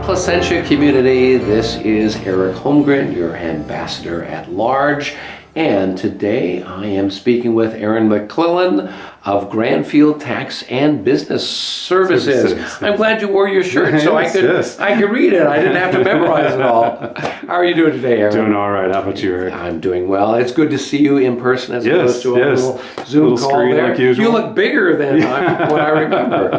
Placentia community, this is Eric Holmgren, your ambassador at large, and today I am speaking with Aaron McClellan of Grandfield Tax and Business Services. I'm glad you wore your shirt so I could read it. I didn't have to memorize it all. How are you doing today, Aaron? Doing all right. How about you, Eric? I'm doing well. It's good to see you in person as opposed to a little Zoom call there. Like usual. You look bigger than what I remember.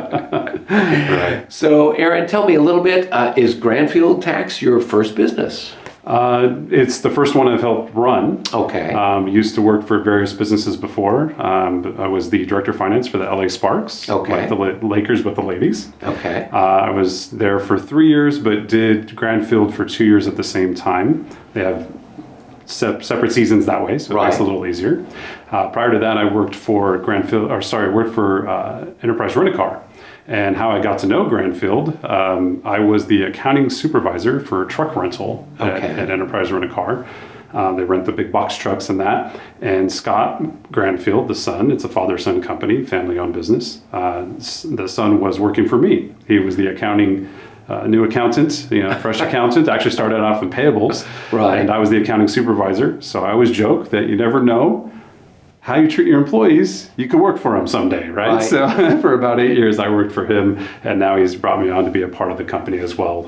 Right. So, Aaron, tell me a little bit. Is Grandfield Tax your first business? It's the first one I've helped run. Okay. Used to work for various businesses before. I was the director of finance for the LA Sparks. Okay. Like the Lakers, but the ladies. Okay. I was there for 3 years, but did Grandfield for 2 years at the same time. They have separate seasons that way, so it makes it a little easier. Prior to that, I worked for Enterprise Rent-A-Car. And how I got to know Grandfield, I was the accounting supervisor for truck rental at Enterprise Rent-A-Car. They rent the big box trucks and that. And Scott Grandfield, the son, it's a father-son company, family-owned business. The son was working for me. He was the new accountant, fresh accountant. Actually started off in payables. Right. And I was the accounting supervisor. So I always joke that you never know how you treat your employees, you could work for him someday, right? So for about 8 years, I worked for him, and now he's brought me on to be a part of the company as well,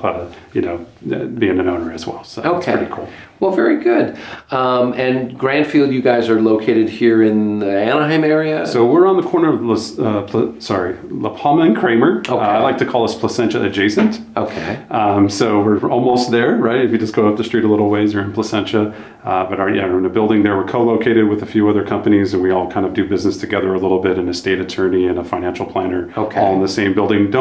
being an owner as well. So it's pretty cool. Well, very good. And Grandfield, you guys are located here in the Anaheim area? So we're on the corner of La Palma and Kramer. Okay. I like to call us Placentia adjacent. Okay. So we're almost there, right? If you just go up the street a little ways, you're in Placentia. But we're in a building there. We're co-located with a few other companies, and we all kind of do business together a little bit, an estate attorney and a financial planner, all in the same building.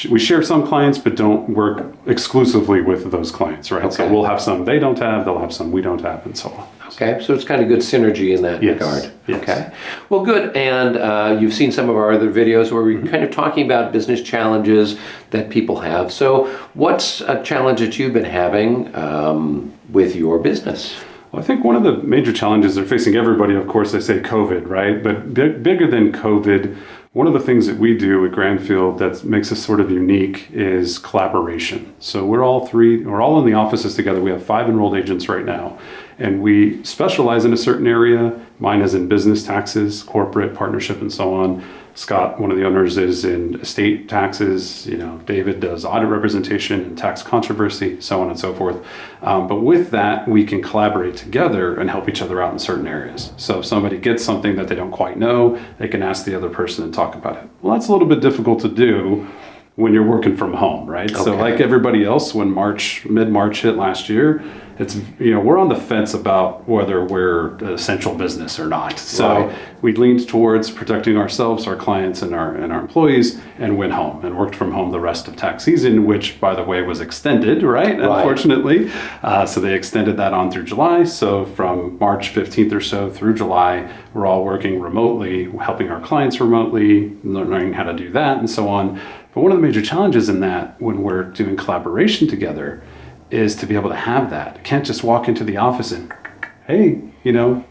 We share some clients, but don't work exclusively with those clients, right? Okay. So we'll have some they don't have, they'll have some we don't have, and so on. Okay, so it's kind of good synergy in that regard. Yes. Okay, well, good. And you've seen some of our other videos where we're kind of talking about business challenges that people have. So what's a challenge that you've been having with your business? Well, I think one of the major challenges they're facing everybody, of course, they say COVID, right? But bigger than COVID, one of the things that we do at Grandfield that makes us sort of unique is collaboration. So we're all in the offices together. We have 5 enrolled agents right now, and we specialize in a certain area. Mine is in business taxes, corporate partnership, and so on. Scott, one of the owners, is in estate taxes. David does audit representation and tax controversy, so on and so forth. But with that, we can collaborate together and help each other out in certain areas. So if somebody gets something that they don't quite know, they can ask the other person and talk about it. Well, that's a little bit difficult to do when you're working from home, right? Okay. So like everybody else, when mid-March hit last year, it's we're on the fence about whether we're an essential business or not. So we leaned towards protecting ourselves, our clients, and our employees, and went home and worked from home the rest of tax season, which, by the way, was extended, right? Unfortunately, so they extended that on through July. So from March 15th or so through July, we're all working remotely, helping our clients remotely, learning how to do that, and so on. But one of the major challenges in that, when we're doing collaboration together, is to be able to have that. You can't just walk into the office and, hey,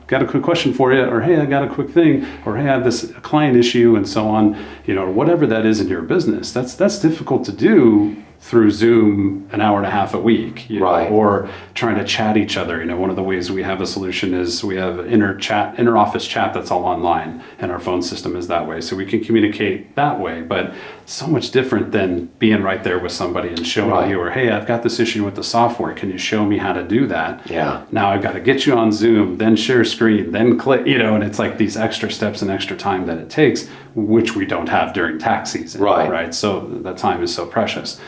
got a quick question for you, or hey, I got a quick thing, or hey, I have this client issue, and so on, or whatever that is in your business. That's difficult to do through Zoom an hour and a half a week, or trying to chat each other. One of the ways we have a solution is we have inter-office chat that's all online, and our phone system is that way. So we can communicate that way, but so much different than being right there with somebody and showing you, or hey, I've got this issue with the software. Can you show me how to do that? Yeah. Now I've got to get you on Zoom, then share screen, then click, and it's like these extra steps and extra time that it takes, which we don't have during tax season. Right. So that time is so precious.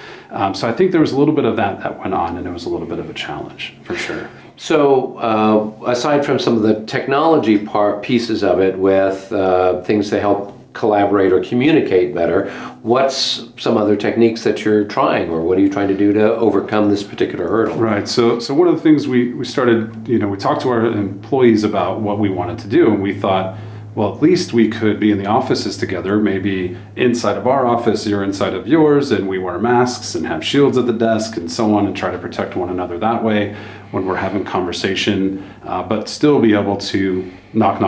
So I think there was a little bit of that went on, and it was a little bit of a challenge for sure. So aside from some of the technology pieces of it with things to help collaborate or communicate better, what's some other techniques that you're trying, or what are you trying to do to overcome this particular hurdle? Right. So one of the things we started, we talked to our employees about what we wanted to do, and we thought, well, at least we could be in the offices together, maybe inside of our office, you're inside of yours, and we wear masks and have shields at the desk and so on, and try to protect one another that way when we're having conversation, but still be able to knock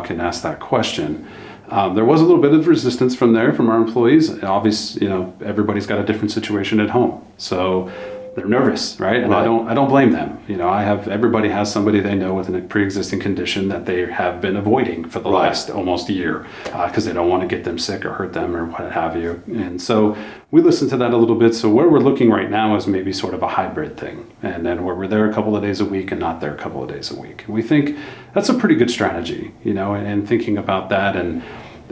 and ask that question. There was a little bit of resistance from our employees. Obviously, everybody's got a different situation at home, so they're nervous, right? And Right. I don't blame them. Everybody has somebody they know with a pre-existing condition that they have been avoiding for the Right. last almost a year because they don't want to get them sick or hurt them or what have you. And so we listen to that a little bit. So where we're looking right now is maybe sort of a hybrid thing, and then where we're there a couple of days a week and not there a couple of days a week. And we think that's a pretty good strategy, and thinking about that, and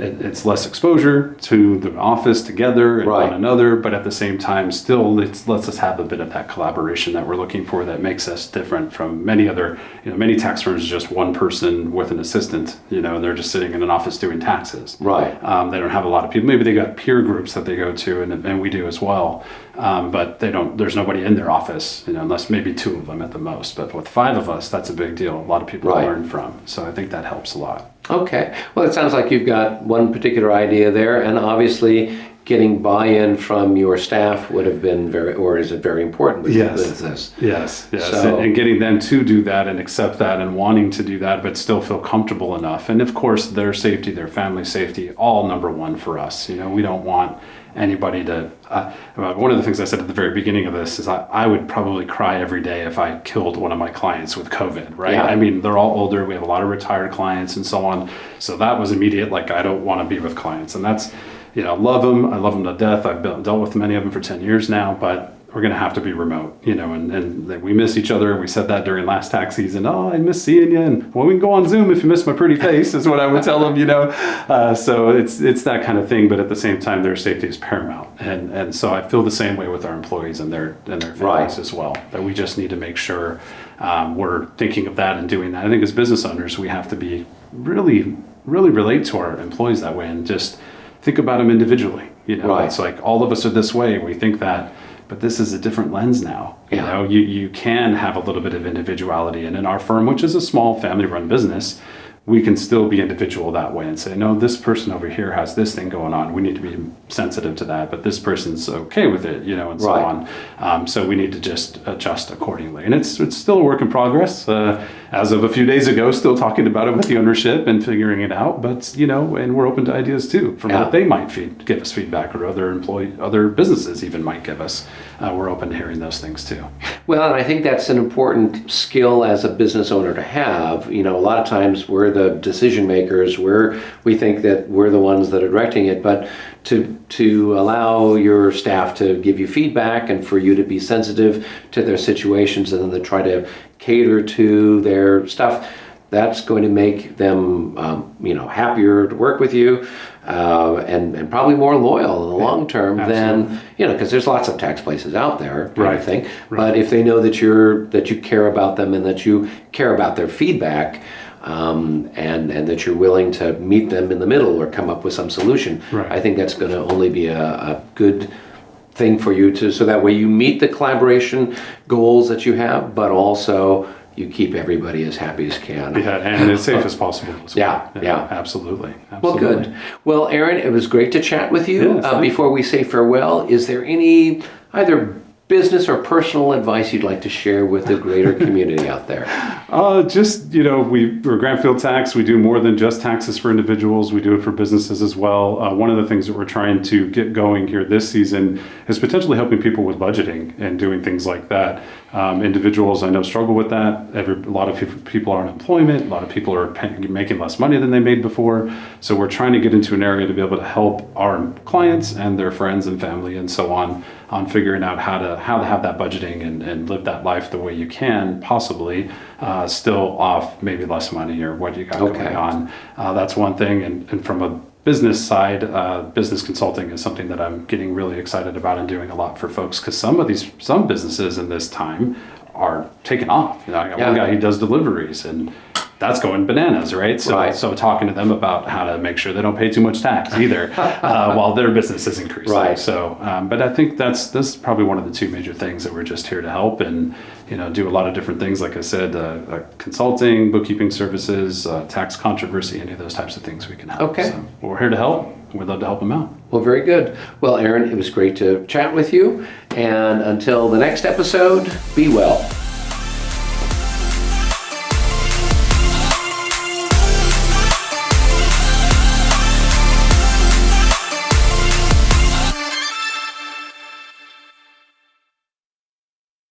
it's less exposure to the office together and Right. one another, but at the same time, still it lets us have a bit of that collaboration that we're looking for that makes us different from many other, many tax firms, just one person with an assistant, and they're just sitting in an office doing taxes. Right. They don't have a lot of people. Maybe they got peer groups that they go to, and we do as well. But there's nobody in their office, unless maybe 2 of them at the most. But with 5 of us, that's a big deal. A lot of people Right. learn from. So I think that helps a lot. Okay. Well, it sounds like you've got one particular idea there, and obviously getting buy-in from your staff would have been is it very important with Yes. this? Yes. So- And getting them to do that and accept that and wanting to do that, but still feel comfortable enough. And of course, their safety, their family safety, all number one for us. We don't want anybody to. One of the things I said at the very beginning of this is I would probably cry every day if I killed one of my clients with COVID, right? Yeah. I mean, they're all older. We have a lot of retired clients and so on. So that was immediate. Like, I don't want to be with clients, and that's. Love them. I love them to death. I've dealt with many of them for 10 years now, but we're going to have to be remote, and we miss each other. We said that during last tax season. Oh, I miss seeing you. And well, we can go on Zoom if you miss my pretty face is what I would tell them, So it's that kind of thing. But at the same time, their safety is paramount. And so I feel the same way with our employees and their families Right. as well, that we just need to make sure we're thinking of that and doing that. I think as business owners, we have to be really, really relate to our employees that way and just think about them individually. Right. It's like all of us are this way. We think that, but this is a different lens now. Yeah. You can have a little bit of individuality, and in our firm, which is a small family-run business, we can still be individual that way and say, no, this person over here has this thing going on. We need to be sensitive to that, but this person's okay with it, and so Right. on. So we need to just adjust accordingly. And it's still a work in progress. As of a few days ago, still talking about it with the ownership and figuring it out. But, and we're open to ideas too, from Yeah. what they might give us feedback, or other businesses even might give us. We're open to hearing those things too. Well, and I think that's an important skill as a business owner to have. A lot of times we're the decision makers, we think that we're the ones that are directing it, but to allow your staff to give you feedback and for you to be sensitive to their situations and then to try to cater to their stuff, that's going to make them, happier to work with you, and probably more loyal in the long term than, because there's lots of tax places out there, I Right. think. Right. But if they know that you care about them and that you care about their feedback, and that you're willing to meet them in the middle or come up with some solution, Right. I think that's going to only be a good thing for you so that way you meet the collaboration goals that you have, but also you keep everybody as happy as can. Yeah, and as safe as possible as well. Yeah. Absolutely. Well, good. Well, Aaron, it was great to chat with you. Yes, thanks. Before we say farewell, is there any either business or personal advice you'd like to share with the greater community out there? We're Grandfield Tax. We do more than just taxes for individuals. We do it for businesses as well. One of the things that we're trying to get going here this season is potentially helping people with budgeting and doing things like that. Individuals I know struggle with that. A lot of people are in employment. A lot of people are making less money than they made before. So we're trying to get into an area to be able to help our clients and their friends and family and so on figuring out how to have that budgeting and live that life the way you can possibly, still off maybe less money or what you got going on. That's one thing. And from a business side, business consulting is something that I'm getting really excited about and doing a lot for folks, because some businesses in this time are taking off. I got one guy who does deliveries, and that's going bananas, right? So talking to them about how to make sure they don't pay too much tax either, while their business is increasing. Right. So, but I think this is probably one of the 2 major things that we're just here to help and, do a lot of different things. Like I said, consulting, bookkeeping services, tax controversy, any of those types of things we can help. Okay. So we're here to help. We'd love to help them out. Well, very good. Well, Aaron, it was great to chat with you. And until the next episode, be well.